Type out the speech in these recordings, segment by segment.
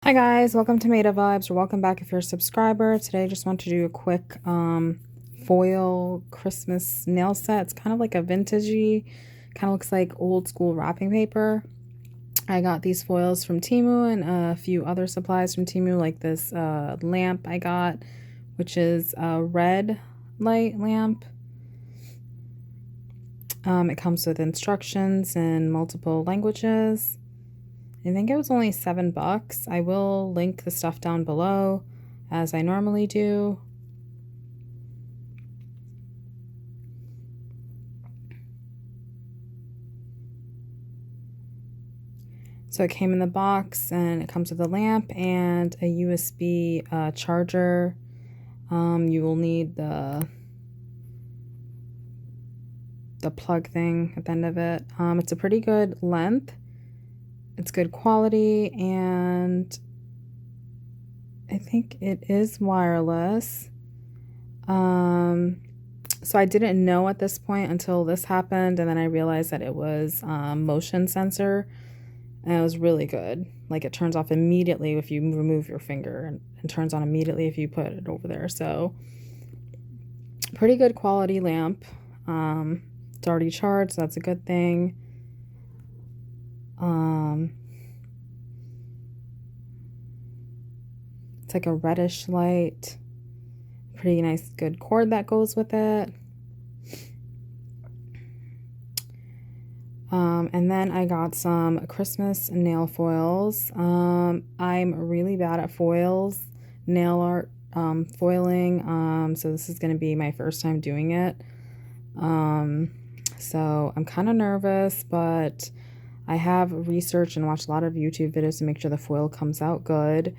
Hi guys, welcome to Meta Vibes, or welcome back if you're a subscriber. Today I just want to do a quick foil Christmas nail set. It's kind of like a vintagey, kind of looks like old school wrapping paper. I got these foils from Temu and a few other supplies from Temu, like this lamp I got, which is a red light lamp. It comes with instructions in multiple languages. I think it was only $7. I will link the stuff down below as I normally do. So it came in the box and it comes with a lamp and a USB charger. You will need the plug thing at the end of it. It's a pretty good length. It's good quality, and I think it is wireless. So I didn't know at this point until this happened, and then I realized that it was motion sensor, and it was really good. Like, it turns off immediately if you remove your finger, and turns on immediately if you put it over there. So pretty good quality lamp. It's already charged, so that's a good thing. It's like a reddish light. Pretty nice, good cord that goes with it. And then I got some Christmas nail foils. I'm really bad at foils, nail art, foiling. So this is going to be my first time doing it. So I'm kind of nervous, but I have researched and watched a lot of YouTube videos to make sure the foil comes out good.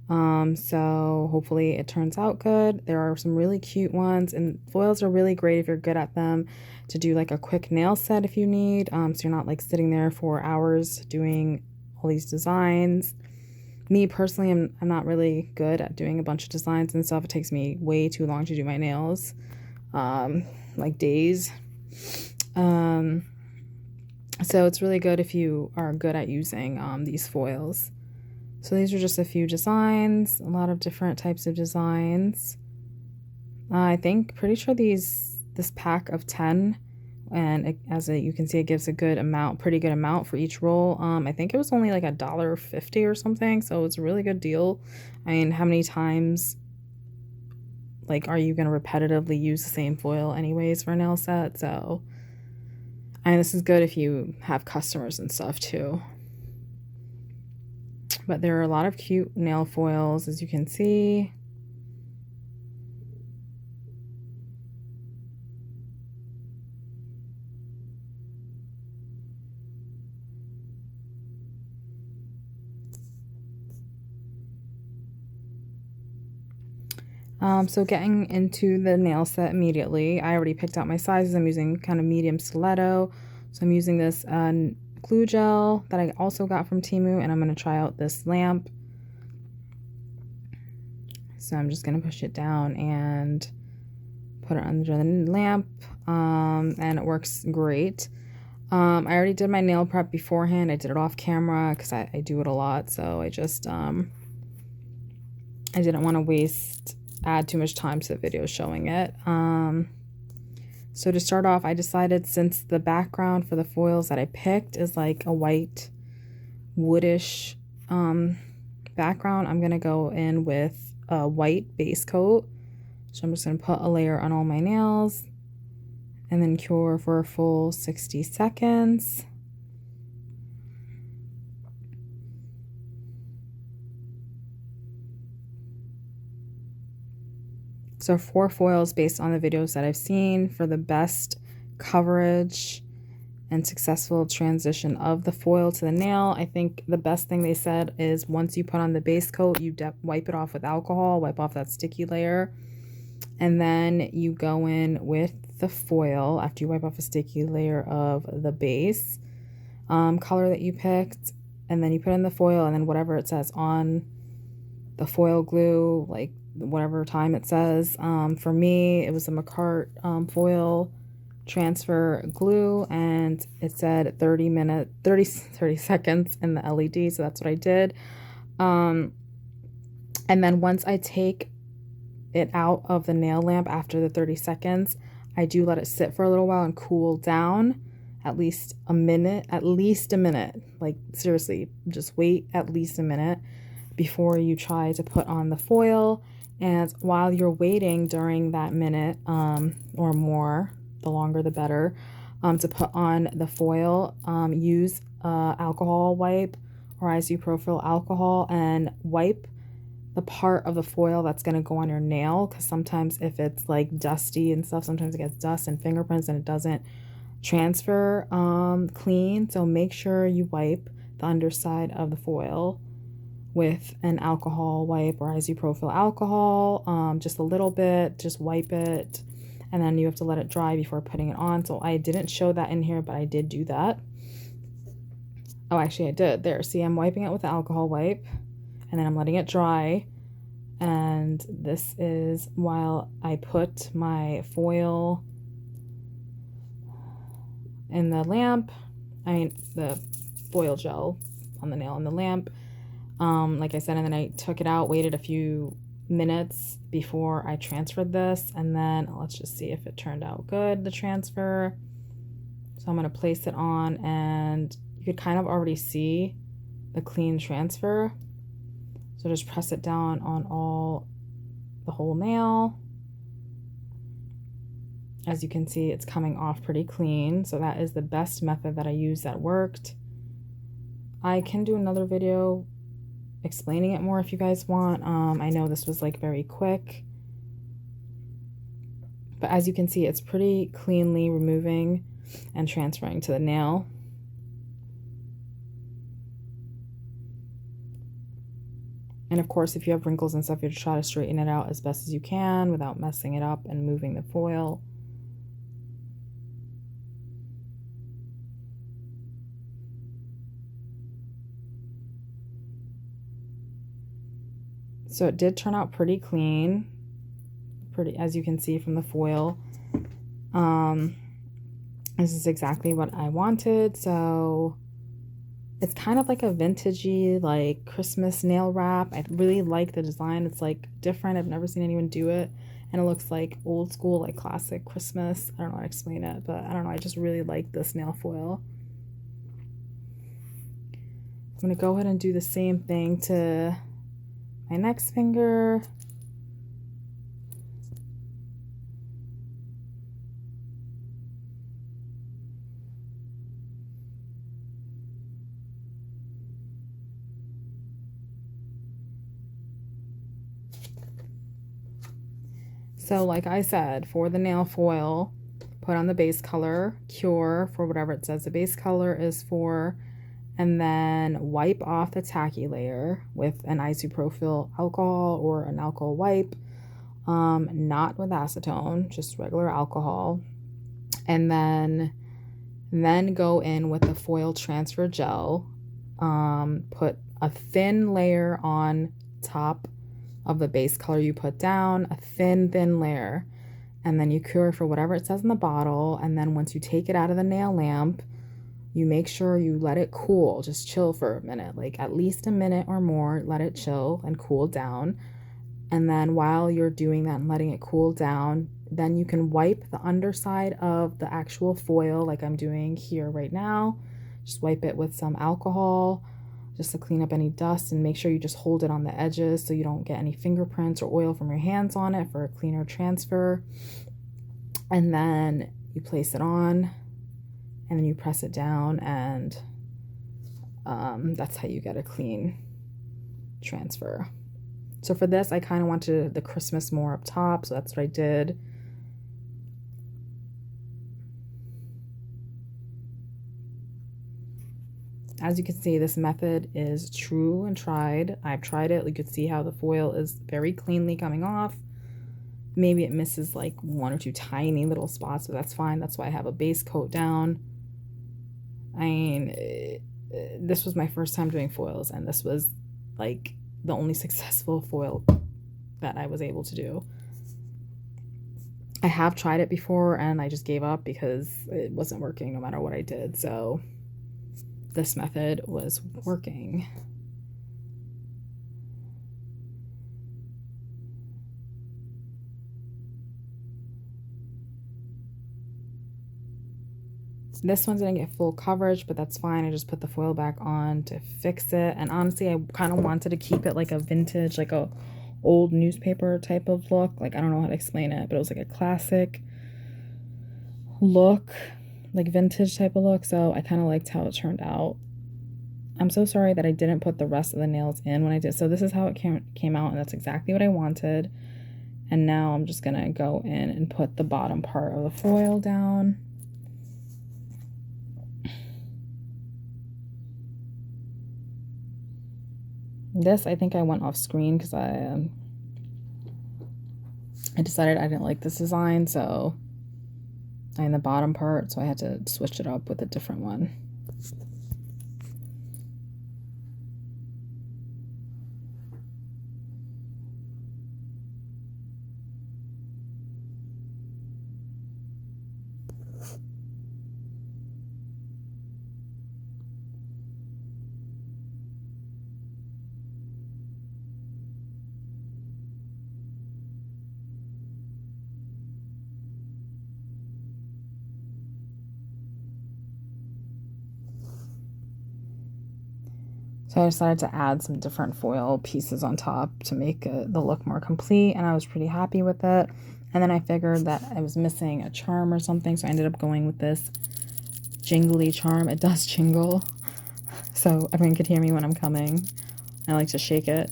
So hopefully it turns out good. There are some really cute ones, and foils are really great if you're good at them to do like a quick nail set if you need. So you're not like sitting there for hours doing all these designs. Me personally, I'm not really good at doing a bunch of designs and stuff. It takes me way too long to do my nails, like days. So it's really good if you are good at using these foils. So these are just a few designs, a lot of different types of designs. I think, pretty sure this pack of 10, and you can see, it gives a good amount, pretty good amount for each roll. I think it was only like $1.50 or something, so it's a really good deal. I mean, how many times, like, are you going to repetitively use the same foil anyways for a nail set? So, and this is good if you have customers and stuff too. But there are a lot of cute nail foils, as you can see. So getting into the nail set immediately, I already picked out my sizes. I'm using kind of medium stiletto. So I'm using this glue gel that I also got from Temu, and I'm going to try out this lamp. So I'm just going to push it down and put it under the lamp, and it works great. I already did my nail prep beforehand. I did it off camera because I do it a lot, so I just I didn't want to add too much time to the video showing it. So to start off, I decided, since the background for the foils that I picked is like a white woodish background, I'm going to go in with a white base coat. So I'm just going to put a layer on all my nails and then cure for a full 60 seconds. So 4 foils based on the videos that I've seen for the best coverage and successful transition of the foil to the nail. I think the best thing they said is, once you put on the base coat, you wipe it off with alcohol, wipe off that sticky layer, and then you go in with the foil after you wipe off a sticky layer of the base color that you picked, and then you put in the foil, and then whatever it says on the foil glue, like whatever time it says. For me, it was a McCart foil transfer glue, and it said 30 seconds in the LED, so that's what I did. And then once I take it out of the nail lamp after the 30 seconds, I do let it sit for a little while and cool down, at least a minute, like seriously, just wait at least a minute before you try to put on the foil. And while you're waiting during that minute or more, the longer the better, to put on the foil, use alcohol wipe or isopropyl alcohol and wipe the part of the foil that's going to go on your nail, because sometimes if it's like dusty and stuff, sometimes it gets dust and fingerprints and it doesn't transfer clean. So make sure you wipe the underside of the foil with an alcohol wipe or isopropyl alcohol, just a little bit, just wipe it, and then you have to let it dry before putting it on. So I didn't show that in here, but I did do that. Oh, actually I did. There, see, I'm wiping it with the alcohol wipe, and then I'm letting it dry. And this is while I put my foil in the lamp. The foil gel on the nail in the lamp. Like I said, and then I took it out, waited a few minutes before I transferred this. And then let's just see if it turned out good, the transfer. So I'm going to place it on, and you could kind of already see the clean transfer. So just press it down on the whole nail. As you can see, it's coming off pretty clean. So that is the best method that I used that worked. I can do another video explaining it more if you guys want. I know this was like very quick, but as you can see, it's pretty cleanly removing and transferring to the nail. And of course, if you have wrinkles and stuff, you have to try to straighten it out as best as you can without messing it up and moving the foil. So it did turn out pretty clean, as you can see from the foil. This is exactly what I wanted. So it's kind of like a vintagey, like Christmas nail wrap. I really like the design. It's like different. I've never seen anyone do it. And it looks like old school, like classic Christmas. I don't know how to explain it, but I don't know. I just really like this nail foil. I'm going to go ahead and do the same thing to my next finger. So like I said, for the nail foil, put on the base color, cure for whatever it says the base color is for, and then wipe off the tacky layer with an isopropyl alcohol or an alcohol wipe, not with acetone, just regular alcohol. And then go in with the foil transfer gel, put a thin layer on top of the base color you put down, a thin layer, and then you cure for whatever it says in the bottle. And then once you take it out of the nail lamp, you make sure you let it cool, just chill for a minute, like at least a minute or more, let it chill and cool down. And then while you're doing that and letting it cool down, then you can wipe the underside of the actual foil like I'm doing here right now. Just wipe it with some alcohol just to clean up any dust, and make sure you just hold it on the edges so you don't get any fingerprints or oil from your hands on it for a cleaner transfer. And then you place it on, and then you press it down, and that's how you get a clean transfer. So for this, I kind of wanted the Christmas more up top, so that's what I did. As you can see, this method is true and tried. I've tried it. You could see how the foil is very cleanly coming off. Maybe it misses like one or two tiny little spots, but that's fine. That's why I have a base coat down. I mean, this was my first time doing foils, and this was like the only successful foil that I was able to do. I have tried it before, and I just gave up because it wasn't working no matter what I did. So this method was working. This one didn't get full coverage, but that's fine. I just put the foil back on to fix it. And honestly, I kind of wanted to keep it like a vintage, like a old newspaper type of look. Like, I don't know how to explain it, but it was like a classic look, like vintage type of look. So I kind of liked how it turned out. I'm so sorry that I didn't put the rest of the nails in when I did. So this is how it came out, and that's exactly what I wanted. And now I'm just gonna go in and put the bottom part of the foil down. This, I think I went off screen because I decided I didn't like this design, so in the bottom part, so I had to switch it up with a different one. So I decided to add some different foil pieces on top to make the look more complete, and I was pretty happy with it. And then I figured that I was missing a charm or something, so I ended up going with this jingly charm. It does jingle, so everyone could hear me when I'm coming. I like to shake it.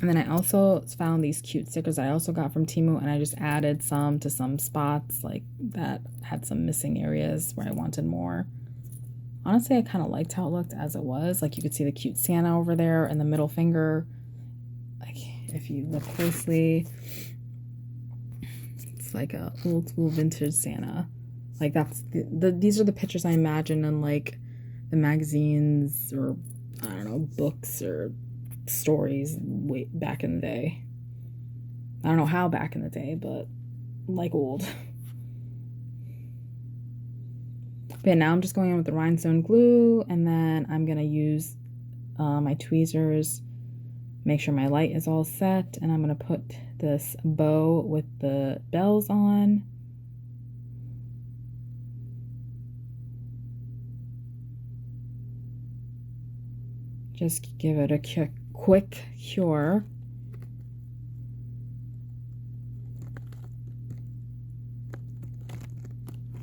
And then I also found these cute stickers I also got from Temu, and I just added some to some spots like that had some missing areas where I wanted more. Honestly, I kind of liked how it looked as it was. Like, you could see the cute Santa over there and the middle finger. Like, if you look closely, it's like a old school vintage Santa. Like, that's these are the pictures I imagine in like the magazines or, I don't know, books or stories way back in the day. I don't know how back in the day, but like old. But now I'm just going in with the rhinestone glue, and then I'm going to use my tweezers, make sure my light is all set, and I'm going to put this bow with the bells on. Just give it a quick cure.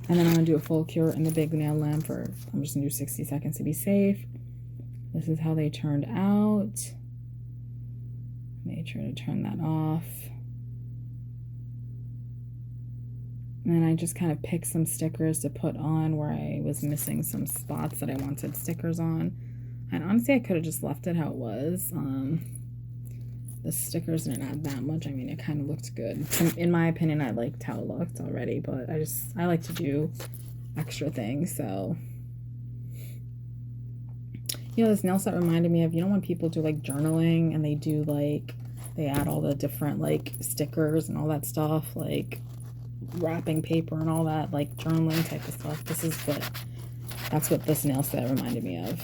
And then I'm going to do a full cure in the big nail lamp for, I'm just going to do 60 seconds to be safe. This is how they turned out. Made sure to turn that off. And then I just kind of picked some stickers to put on where I was missing some spots that I wanted stickers on. And honestly, I could have just left it how it was. The stickers didn't add that much. I mean, it kind of looked good. In my opinion, I liked how it looked already, but I like to do extra things, so. You know, this nail set reminded me of, you know, when people do like journaling and they do like, they add all the different like stickers and all that stuff, like wrapping paper and all that, like journaling type of stuff. That's what this nail set reminded me of.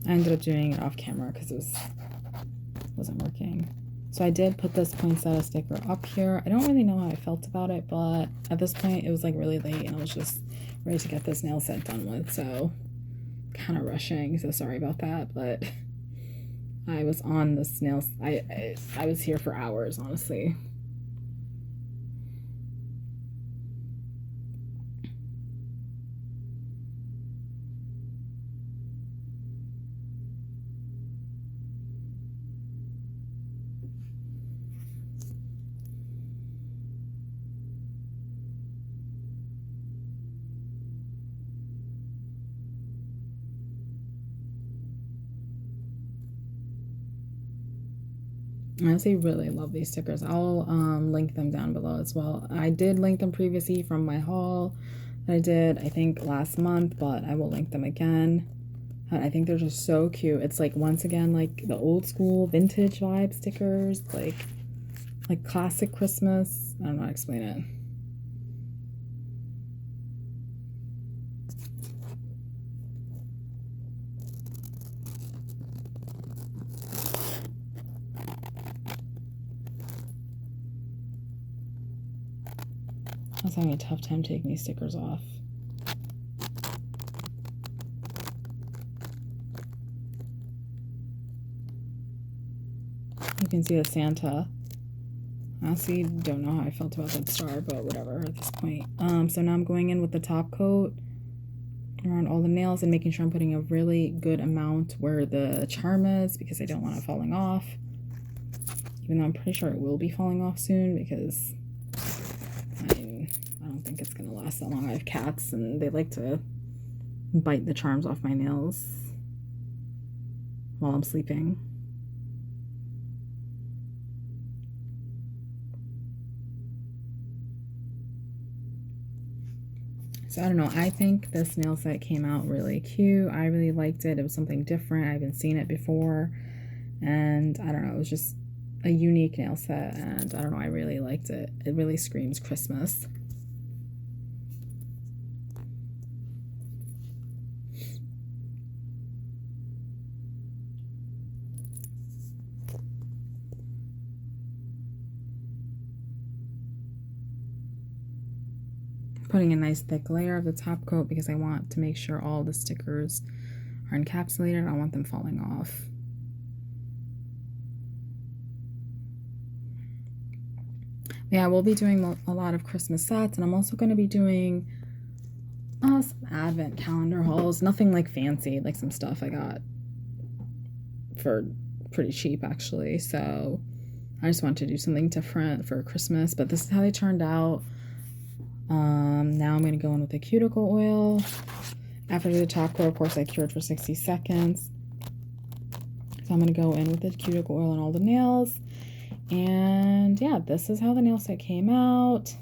I ended up doing it off camera because it wasn't working. So I did put this poinsettia sticker up here. I don't really know how I felt about it, but at this point it was like really late and I was just ready to get this nail set done with, so kind of rushing, so sorry about that. But I was on this nail, I was here for hours, honestly. I honestly really love these stickers. I'll link them down below as well. I did link them previously from my haul that I did, I think, last month, but I will link them again. And I think they're just so cute. It's like, once again, like the old school vintage vibe stickers. Like, like classic Christmas. I don't know how to explain it. I was having a tough time taking these stickers off. You can see the Santa. I honestly don't know how I felt about that star, but whatever at this point. So now I'm going in with the top coat around all the nails and making sure I'm putting a really good amount where the charm is, because I don't want it falling off. Even though I'm pretty sure it will be falling off soon, because I don't think it's gonna last that long. I have cats and they like to bite the charms off my nails while I'm sleeping. So I don't know, I think this nail set came out really cute. I really liked it. It was something different. I haven't seen it before. And I don't know, it was just a unique nail set. And I don't know, I really liked it. It really screams Christmas. Putting a nice thick layer of the top coat because I want to make sure all the stickers are encapsulated. I don't want them falling off. Yeah, we'll be doing a lot of Christmas sets, and I'm also going to be doing some advent calendar hauls. Nothing like fancy, like some stuff I got for pretty cheap actually. So I just wanted to do something different for Christmas, but this is how they turned out. Now I'm going to go in with the cuticle oil. After the top coat, of course, I cured for 60 seconds. So I'm going to go in with the cuticle oil on all the nails. And yeah, this is how the nail set came out.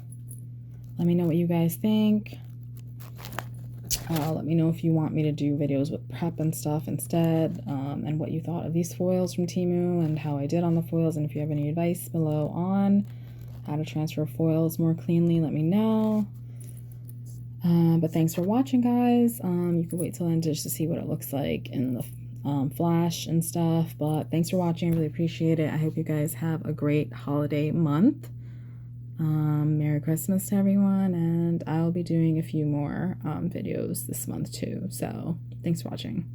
Let me know what you guys think. Let me know if you want me to do videos with prep and stuff instead, and what you thought of these foils from Temu and how I did on the foils. And if you have any advice below on how to transfer foils more cleanly, let me know. But thanks for watching, guys. You can wait till the end just to see what it looks like in the flash and stuff. But thanks for watching. I really appreciate it. I hope you guys have a great holiday month. Merry Christmas to everyone, and I'll be doing a few more videos this month too. So thanks for watching.